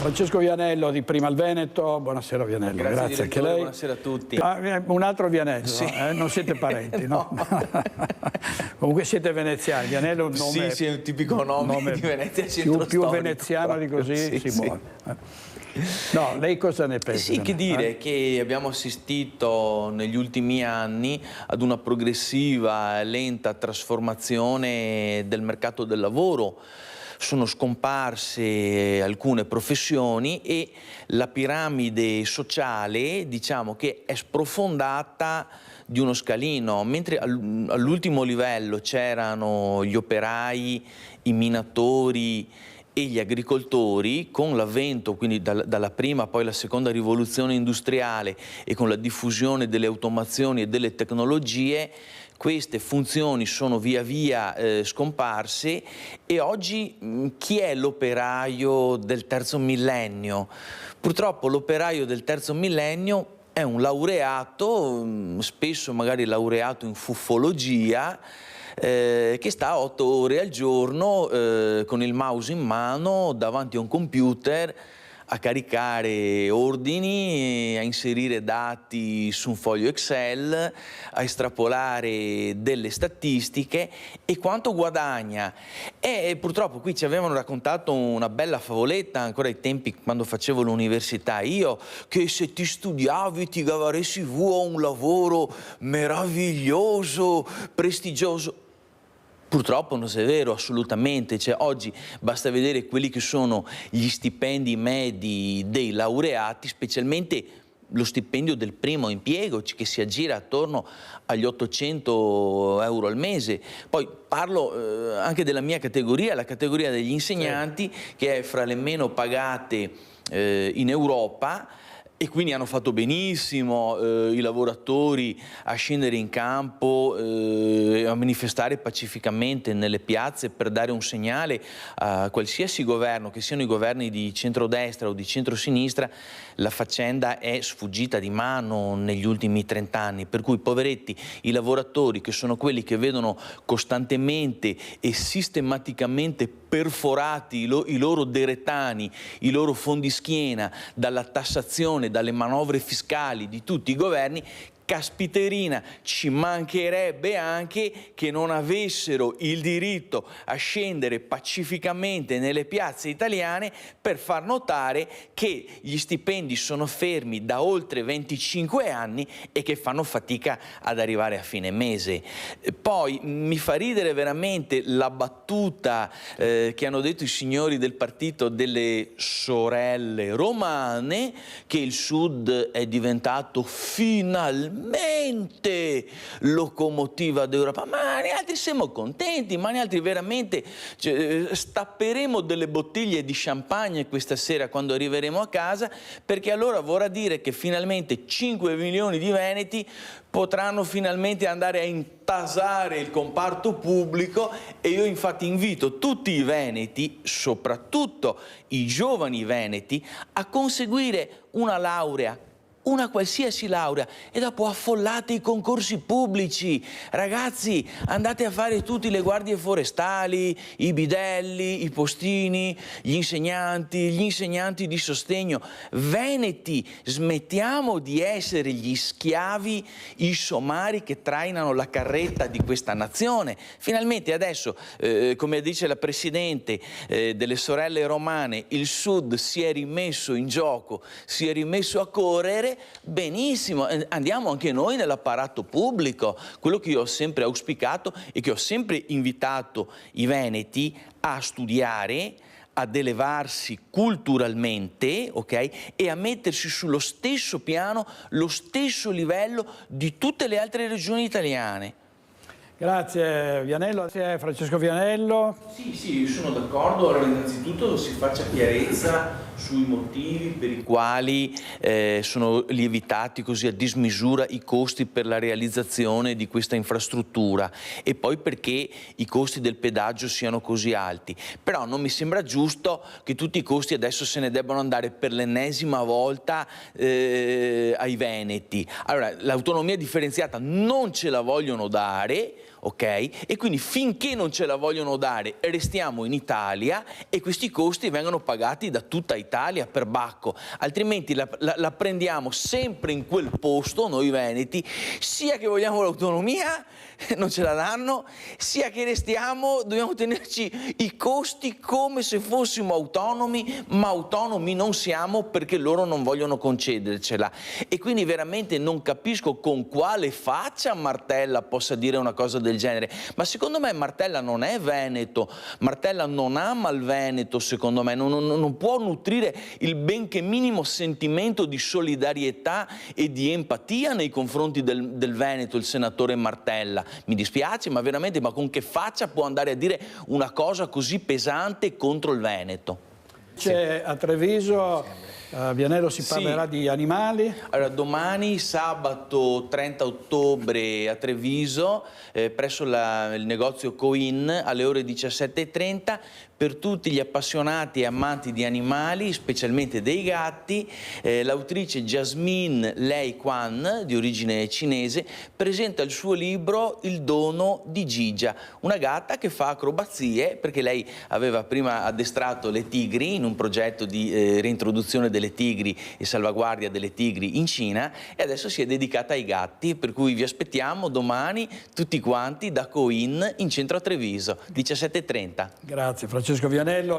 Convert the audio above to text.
Francesco Vianello di Prima il Veneto, buonasera Vianello. Grazie anche lei. Buonasera a tutti. Un altro Vianello, sì. Non siete parenti, no? No. Comunque siete veneziani, Vianello è un nome... Sì, è un tipico nome di Venezia centro più veneziano di così si muove. No, lei cosa ne pensa? Sì, che dire, che abbiamo assistito negli ultimi anni ad una progressiva e lenta trasformazione del mercato del lavoro. Sono scomparse alcune professioni e la piramide sociale, diciamo che è sprofondata di uno scalino, mentre all'ultimo livello c'erano gli operai, i minatori e gli agricoltori. Con l'avvento, quindi dalla prima poi la seconda rivoluzione industriale e con la diffusione delle automazioni e delle tecnologie, queste funzioni sono via via scomparse e oggi chi è l'operaio del terzo millennio? Purtroppo l'operaio del terzo millennio è un laureato, spesso magari laureato in fuffologia, che sta 8 ore al giorno con il mouse in mano davanti a un computer a caricare ordini, a inserire dati su un foglio Excel, a estrapolare delle statistiche e quanto guadagna. E purtroppo qui ci avevano raccontato una bella favoletta ancora ai tempi quando facevo l'università io, che se ti studiavi ti gavaresti a un lavoro meraviglioso, prestigioso. Purtroppo non è vero, assolutamente. Cioè, oggi basta vedere quelli che sono gli stipendi medi dei laureati, specialmente lo stipendio del primo impiego, che si aggira attorno agli 800 euro al mese. Poi parlo anche della mia categoria, la categoria degli insegnanti, sì, che è fra le meno pagate in Europa. E quindi hanno fatto benissimo i lavoratori a scendere in campo, a manifestare pacificamente nelle piazze per dare un segnale a qualsiasi governo, che siano i governi di centrodestra o di centrosinistra. La faccenda è sfuggita di mano negli ultimi 30 anni, per cui poveretti i lavoratori, che sono quelli che vedono costantemente e sistematicamente perforati i loro deretani, i loro fondischiena dalla tassazione, dalle manovre fiscali di tutti i governi. Caspiterina, ci mancherebbe anche che non avessero il diritto a scendere pacificamente nelle piazze italiane per far notare che gli stipendi sono fermi da oltre 25 anni e che fanno fatica ad arrivare a fine mese. Poi mi fa ridere veramente la battuta che hanno detto i signori del partito delle sorelle romane, che il Sud è diventato finalmente locomotiva d'Europa. Ma noi altri siamo contenti, ma noi altri veramente stapperemo delle bottiglie di champagne questa sera quando arriveremo a casa, perché allora vorrà dire che finalmente 5 milioni di veneti potranno finalmente andare a intasare il comparto pubblico. E io infatti invito tutti i veneti, soprattutto i giovani veneti, a conseguire una laurea, una qualsiasi laurea, e dopo affollate i concorsi pubblici. Ragazzi, andate a fare tutti le guardie forestali, i bidelli, i postini, gli insegnanti di sostegno. Veneti, smettiamo di essere gli schiavi, i somari che trainano la carretta di questa nazione. Finalmente adesso, come dice la Presidente delle sorelle romane, il Sud si è rimesso in gioco, si è rimesso a correre. Benissimo, andiamo anche noi nell'apparato pubblico, quello che io ho sempre auspicato e che ho sempre invitato i veneti a studiare, ad elevarsi culturalmente, ok? E a mettersi sullo stesso piano, lo stesso livello di tutte le altre regioni italiane. Grazie Vianello, grazie Francesco Vianello. Sì, sono d'accordo. Allora, innanzitutto si faccia chiarezza sui motivi per i quali sono lievitati così a dismisura i costi per la realizzazione di questa infrastruttura e poi perché i costi del pedaggio siano così alti. Però non mi sembra giusto che tutti i costi adesso se ne debbano andare per l'ennesima volta ai veneti. Allora, l'autonomia differenziata non ce la vogliono dare, ok? E quindi finché non ce la vogliono dare restiamo in Italia e questi costi vengono pagati da tutta Italia per Bacco, altrimenti la prendiamo sempre in quel posto noi veneti, sia che vogliamo l'autonomia non ce la danno, sia che restiamo dobbiamo tenerci i costi come se fossimo autonomi, ma autonomi non siamo perché loro non vogliono concedercela. E quindi veramente non capisco con quale faccia Martella possa dire una cosa del genere, ma secondo me Martella non è veneto, Martella non ama il Veneto, secondo me non può nutrire il benché minimo sentimento di solidarietà e di empatia nei confronti del Veneto, il senatore Martella. Mi dispiace, ma veramente, ma con che faccia può andare a dire una cosa così pesante contro il Veneto? C'è a Treviso, a Vianello si parlerà di animali. Allora, domani, sabato 30 ottobre a Treviso, presso il negozio Coin, alle ore 17:30, per tutti gli appassionati e amanti di animali, specialmente dei gatti, l'autrice Jasmine Lei Quan, di origine cinese, presenta il suo libro Il dono di Gigia, una gatta che fa acrobazie perché lei aveva prima addestrato le tigri in un progetto di reintroduzione delle tigri e salvaguardia delle tigri in Cina e adesso si è dedicata ai gatti, per cui vi aspettiamo domani tutti quanti da Coin in centro a Treviso, 17:30. Grazie Francesco Vianello.